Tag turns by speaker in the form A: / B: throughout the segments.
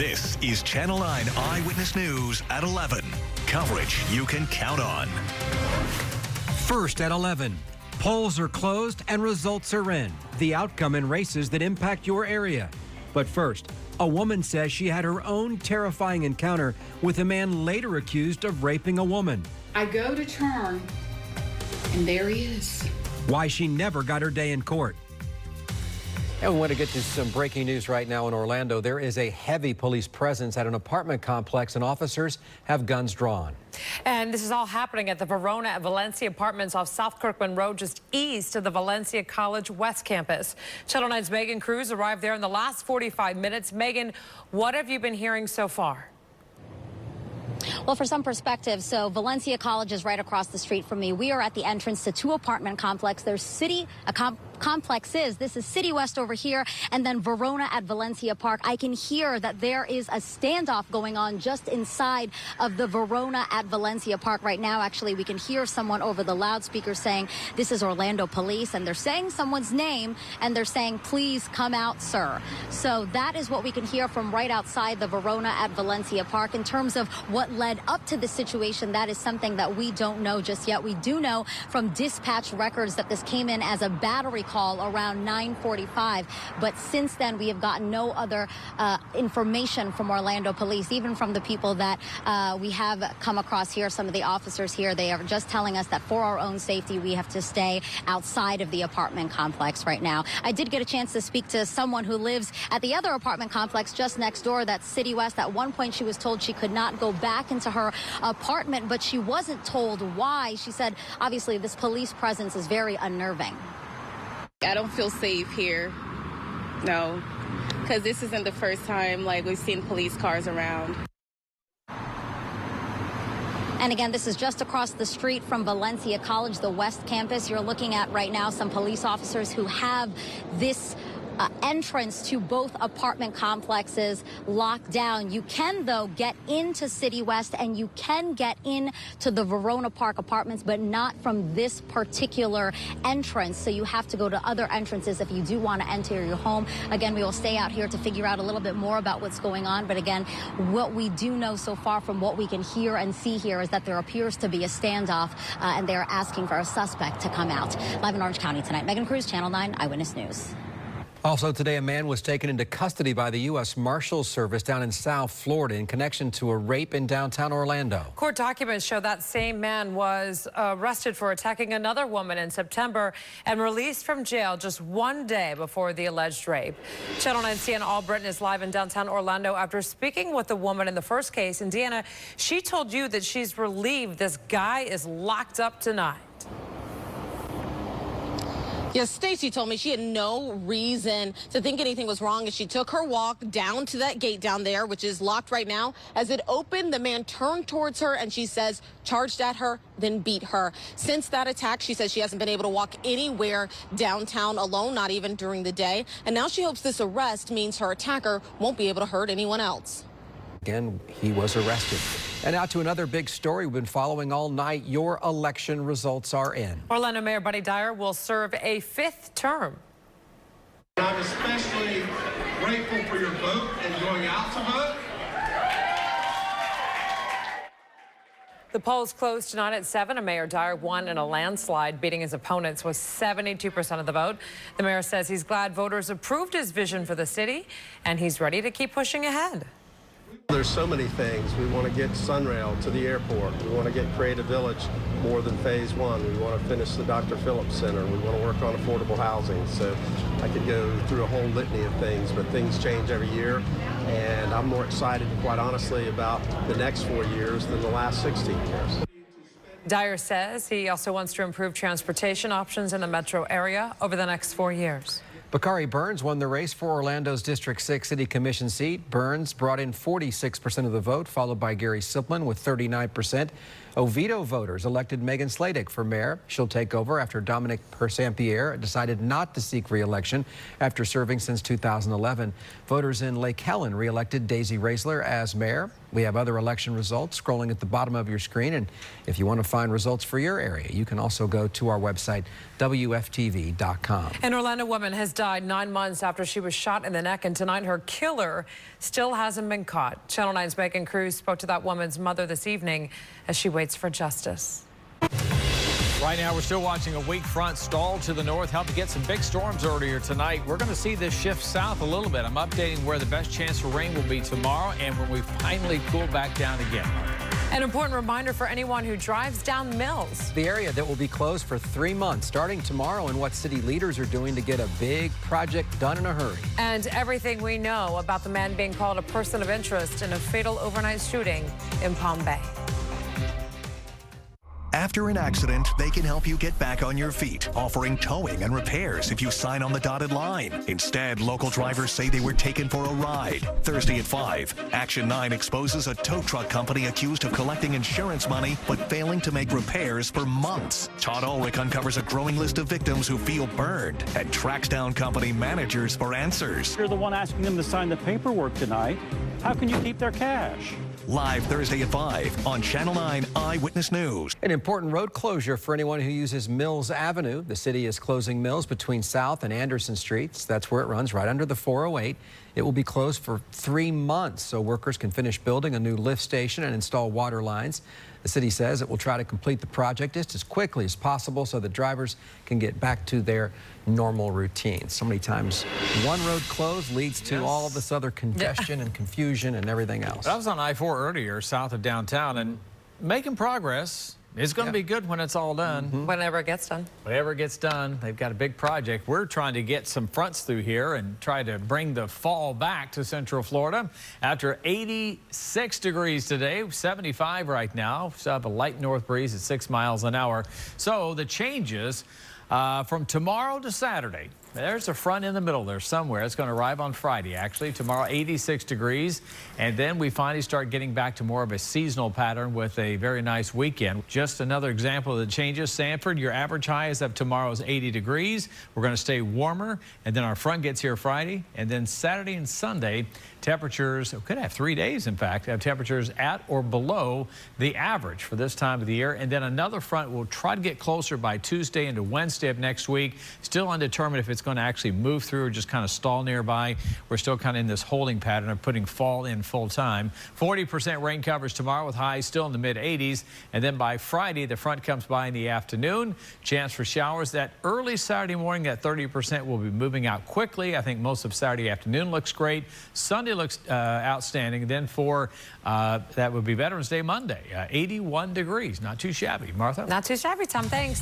A: This is Channel 9 Eyewitness News at 11. Coverage you can count on.
B: First at 11. Polls are closed and results are in. The outcome in races that impact your area. But first, a woman says she had her own terrifying encounter with a man later accused of raping a woman.
C: I go to turn, and there he is.
B: Why she never got her day in court. And we want to get to some breaking news right now in Orlando. There is a heavy police presence at an apartment complex, and officers have guns drawn.
D: And this is all happening at the Verona at Valencia Apartments off South Kirkland Road, just east of the Valencia College West Campus. Channel 9's Megan Cruz arrived there in the last 45 minutes. Megan, what have you been hearing so far?
E: Well, for some perspective, so Valencia College is right across the street from me. We are at the entrance to two apartment complexes. There's complexes. This is City West over here, and then Verona at Valencia Park. I can hear that there is a standoff going on just inside of the Verona at Valencia Park right now. Actually, we can hear someone over the loudspeaker saying, "This is Orlando Police," and they're saying someone's name, and they're saying, "Please come out, sir." So that is what we can hear from right outside the Verona at Valencia Park. In terms of what led up to the situation, that is something that we don't know just yet. We do know from dispatch records that this came in as a battery call around 9:45, but since then we have gotten no other information from Orlando Police, even from the people that we have come across here, some of the officers here. They are just telling us that for our own safety we have to stay outside of the apartment complex right now. I did get a chance to speak to someone who lives at the other apartment complex just next door, that's City West. At one point she was told she could not go back into her apartment, but she wasn't told why. She said obviously this police presence is very unnerving.
F: I don't feel safe here, no, because this isn't the first time we've seen police cars around.
E: And again, this is just across the street from Valencia College, the West Campus. You're looking at right now some police officers who have this entrance to both apartment complexes locked down. You can, though, get into City West and you can get into the Verona Park apartments, but not from this particular entrance. So you have to go to other entrances if you do want to enter your home. Again, we will stay out here to figure out a little bit more about what's going on. But again, what we do know so far from what we can hear and see here is that there appears to be a standoff, and they're asking for a suspect to come out. Live in Orange County tonight, Megan Cruz, Channel 9 Eyewitness News.
B: Also today, a man was taken into custody by the U.S. Marshals Service down in South Florida in connection to a rape in downtown Orlando.
D: Court documents show that same man was arrested for attacking another woman in September and released from jail just one day before the alleged rape. Channel 9 CN Albritton is live in downtown Orlando. After speaking with the woman in the first case, Indiana, she told you that she's relieved this guy is locked up tonight.
G: Yes, Stacy told me she had no reason to think anything was wrong as she took her walk down to that gate down there, which is locked right now. As it opened, the man turned towards her and she says charged at her, then beat her. Since that attack, she says she hasn't been able to walk anywhere downtown alone, not even during the day. And now she hopes this arrest means her attacker won't be able to hurt anyone else.
B: Again, he was arrested. And now to another big story we've been following all night. Your election results are in.
D: Orlando Mayor Buddy Dyer will serve a 5th term.
H: I'm especially grateful for your vote and going out to vote.
D: The polls closed tonight at 7, and Mayor Dyer won in a landslide, beating his opponents with 72% of the vote. The mayor says he's glad voters approved his vision for the city, and he's ready to keep pushing ahead.
I: There's so many things. We want to get Sunrail to the airport. We want to get Creative Village more than phase 1. We want to finish the Dr. Phillips Center. We want to work on affordable housing. So I could go through a whole litany of things, but things change every year. And I'm more excited, quite honestly, about the next 4 years than the last 16 years.
D: Dyer says he also wants to improve transportation options in the metro area over the next 4 years.
B: Bakari Burns won the race for Orlando's District 6 City Commission seat. Burns brought in 46% of the vote, followed by Gary Siplin with 39%. Oviedo voters elected Megan Sladek for mayor. She'll take over after Dominic Persampierre decided not to seek re-election after serving since 2011. Voters in Lake Helen re-elected Daisy Raisler as mayor. We have other election results scrolling at the bottom of your screen. And if you want to find results for your area, you can also go to our website, WFTV.com.
D: An Orlando woman has died 9 months after she was shot in the neck, and tonight her killer still hasn't been caught. Channel 9's Megan Cruz spoke to that woman's mother this evening as she waits for justice.
J: Right now, we're still watching a weak front stall to the north, helped to get some big storms earlier tonight. We're going to see this shift south a little bit. I'm updating where the best chance for rain will be tomorrow and when we finally cool back down again.
D: An important reminder for anyone who drives down Mills.
B: The area that will be closed for 3 months starting tomorrow, and what city leaders are doing to get a big project done in a hurry.
D: And everything we know about the man being called a person of interest in a fatal overnight shooting in Palm Bay.
A: After an accident, they can help you get back on your feet, offering towing and repairs if you sign on the dotted line. Instead, local drivers say they were taken for a ride. Thursday at 5, Action 9 exposes a tow truck company accused of collecting insurance money but failing to make repairs for months. Todd Ulrich uncovers a growing list of victims who feel burned and tracks down company managers for answers.
K: You're the one asking them to sign the paperwork tonight. How can you keep their cash?
A: Live Thursday at 5 on Channel 9 Eyewitness News.
B: An important road closure for anyone who uses Mills Avenue. The city is closing Mills between South and Anderson Streets. That's where it runs, right under the 408. It will be closed for 3 months so workers can finish building a new lift station and install water lines. The city says it will try to complete the project just as quickly as possible so that drivers can get back to their normal routines. So many times one road closed leads to all this other congestion and confusion and everything else.
J: I was on I-4 earlier, south of downtown, and making progress. It's going to be good when it's all done.
D: Whenever it gets done.
J: Whenever it gets done, they've got a big project. We're trying to get some fronts through here and try to bring the fall back to Central Florida. After 86 degrees today, 75 right now. Still have a light north breeze at 6 miles an hour. So the changes from tomorrow to Saturday. There's a front in the middle there somewhere. It's going to arrive on Friday, actually. Tomorrow, 86 degrees. And then we finally start getting back to more of a seasonal pattern with a very nice weekend. Just another example of the changes. Sanford, your average high as of tomorrow is 80 degrees. We're going to stay warmer. And then our front gets here Friday. And then Saturday and Sunday, temperatures, could have 3 days, in fact, have temperatures at or below the average for this time of the year. And then another front will try to get closer by Tuesday into Wednesday of next week. Still undetermined if it's going to actually move through or just kind of stall nearby. We're still kind of in this holding pattern of putting fall in full time. 40% rain coverage tomorrow with highs still in the mid 80s. And then by Friday, the front comes by in the afternoon. Chance for showers that early Saturday morning, that 30% will be moving out quickly. I think most of Saturday afternoon looks great. Sunday looks outstanding. Then for that would be Veterans Day Monday, 81 degrees. Not too shabby. Martha?
D: Not too shabby, Tom. Thanks.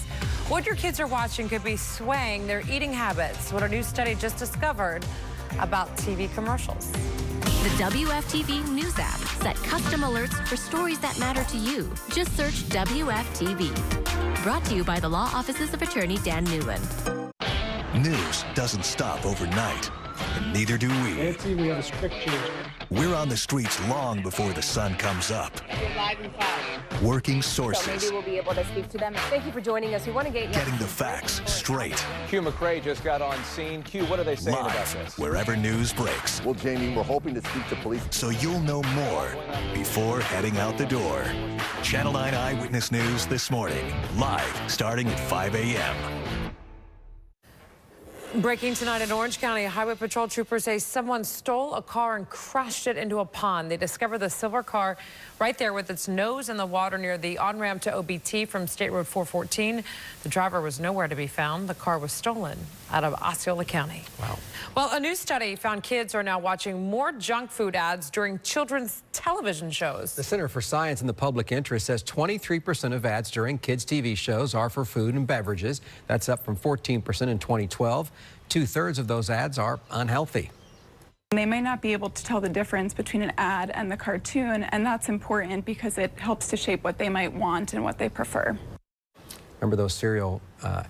D: What your kids are watching could be swaying their eating habits. What a new study just discovered about TV commercials.
L: The WFTV News app set custom alerts for stories that matter to you. Just search WFTV. Brought to you by the Law Offices of Attorney Dan Newman.
A: News doesn't stop overnight, and neither do we.
K: Nancy, we have a strict change.
A: We're on the streets long before the sun comes up. Working sources.
M: So maybe we'll be able to speak to them. Thank you for joining us. We want to get
A: Getting the facts straight.
N: Q McRae just got on scene. Q, what are they saying about this?
A: Wherever news breaks.
O: Well, Jamie, we're hoping to speak to police.
A: So you'll know more before heading out the door. Channel 9 Eyewitness News this morning. Live starting at 5 a.m.
D: Breaking tonight in Orange County, Highway Patrol troopers say someone stole a car and crashed it into a pond. They discovered the silver car right there with its nose in the water near the on-ramp to OBT from State Road 414. The driver was nowhere to be found. The car was stolen out of Osceola County.
B: Wow.
D: Well, a new study found kids are now watching more junk food ads during children's television shows.
B: The Center for Science and the Public Interest says 23% of ads during kids' TV shows are for food and beverages. That's up from 14% in 2012. 2/3 of those ads are unhealthy.
P: They may not be able to tell the difference between an ad and the cartoon, and that's important because it helps to shape what they might want and what they prefer.
B: Remember those cereal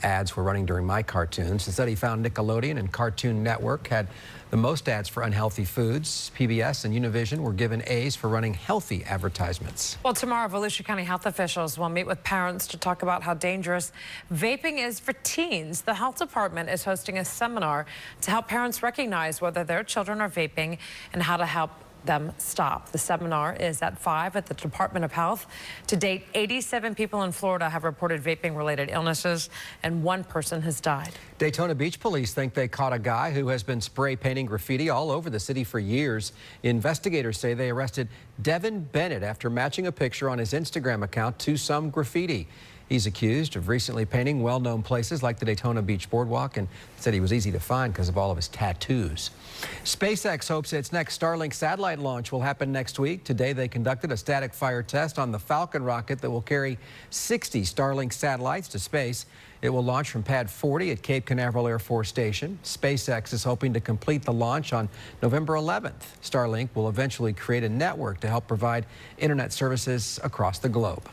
B: ads were running during my cartoons. The study found Nickelodeon and Cartoon Network had the most ads for unhealthy foods. PBS and Univision were given A's for running healthy advertisements.
D: Well, tomorrow, Volusia County health officials will meet with parents to talk about how dangerous vaping is for teens. The health department is hosting a seminar to help parents recognize whether their children are vaping and how to help them stop. The seminar is at 5 at the Department of Health. To date, 87 people in Florida have reported vaping-related illnesses, and 1 person has died.
B: Daytona Beach police think they caught a guy who has been spray painting graffiti all over the city for years. Investigators say they arrested Devin Bennett after matching a picture on his Instagram account to some graffiti. He's accused of recently painting well-known places like the Daytona Beach Boardwalk and said he was easy to find because of all of his tattoos. SpaceX hopes its next Starlink satellite launch will happen next week. Today they conducted a static fire test on the Falcon rocket that will carry 60 Starlink satellites to space. It will launch from Pad 40 at Cape Canaveral Air Force Station. SpaceX is hoping to complete the launch on November 11th. Starlink will eventually create a network to help provide internet services across the globe.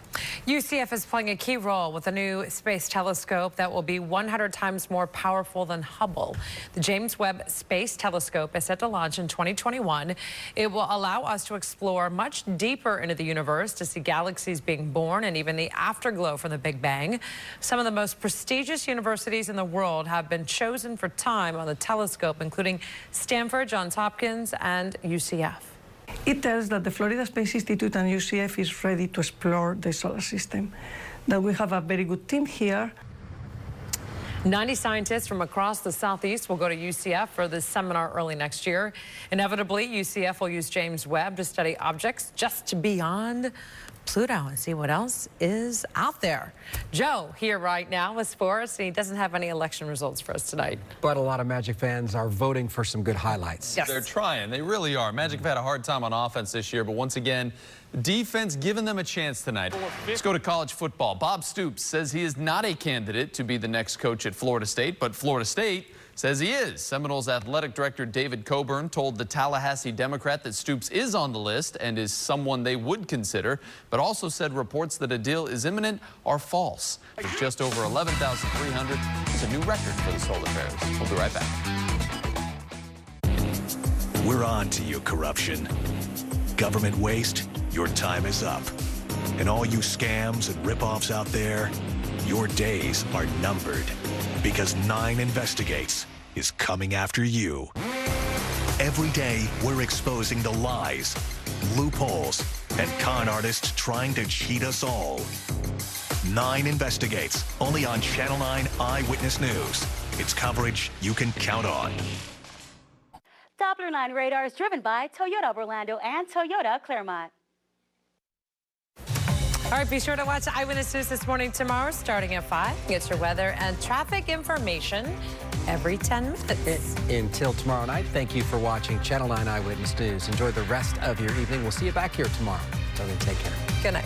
D: UCF is playing a key role with a new space telescope that will be 100 times more powerful than Hubble. The James Webb Space Telescope is set to launch in 2021. It will allow us to explore much deeper into the universe, to see galaxies being born and even the afterglow from the Big Bang. Some of the most prestigious universities in the world have been chosen for time on the telescope, including Stanford, Johns Hopkins, and UCF.
Q: It tells that the Florida Space Institute and UCF is ready to explore the solar system, that we have a very good team here.
D: 90 scientists from across the Southeast will go to UCF for this seminar early next year. Inevitably, UCF will use James Webb to study objects just beyond Pluto and see what else is out there. Joe here right now with sports, and he doesn't have any election results for us tonight.
B: But a lot of Magic fans are voting for some good highlights.
R: Yes. They're trying. They really are. Magic have had a hard time on offense this year, but once again, defense giving them a chance tonight. Let's go to college football. Bob Stoops says he is not a candidate to be the next coach at Florida State, but Florida State says he is. Seminoles athletic director David Coburn told the Tallahassee Democrat that Stoops is on the list and is someone they would consider, but also said reports that a deal is imminent are false. With just over 11,300, it's a new record for the Solar Bears. We'll be right back.
A: We're on to you, corruption. Government waste, your time is up. And all you scams and ripoffs out there, your days are numbered. Because 9 Investigates is coming after you. Every day, we're exposing the lies, loopholes, and con artists trying to cheat us all. 9 Investigates, only on Channel 9 Eyewitness News. It's coverage you can count on.
S: Doppler 9 radar is driven by Toyota of Orlando and Toyota Claremont.
D: All right, be sure to watch Eyewitness News this morning tomorrow starting at 5. Get your weather and traffic information every 10 minutes.
B: Until tomorrow night, thank you for watching Channel 9 Eyewitness News. Enjoy the rest of your evening. We'll see you back here tomorrow. So then take care.
D: Good night.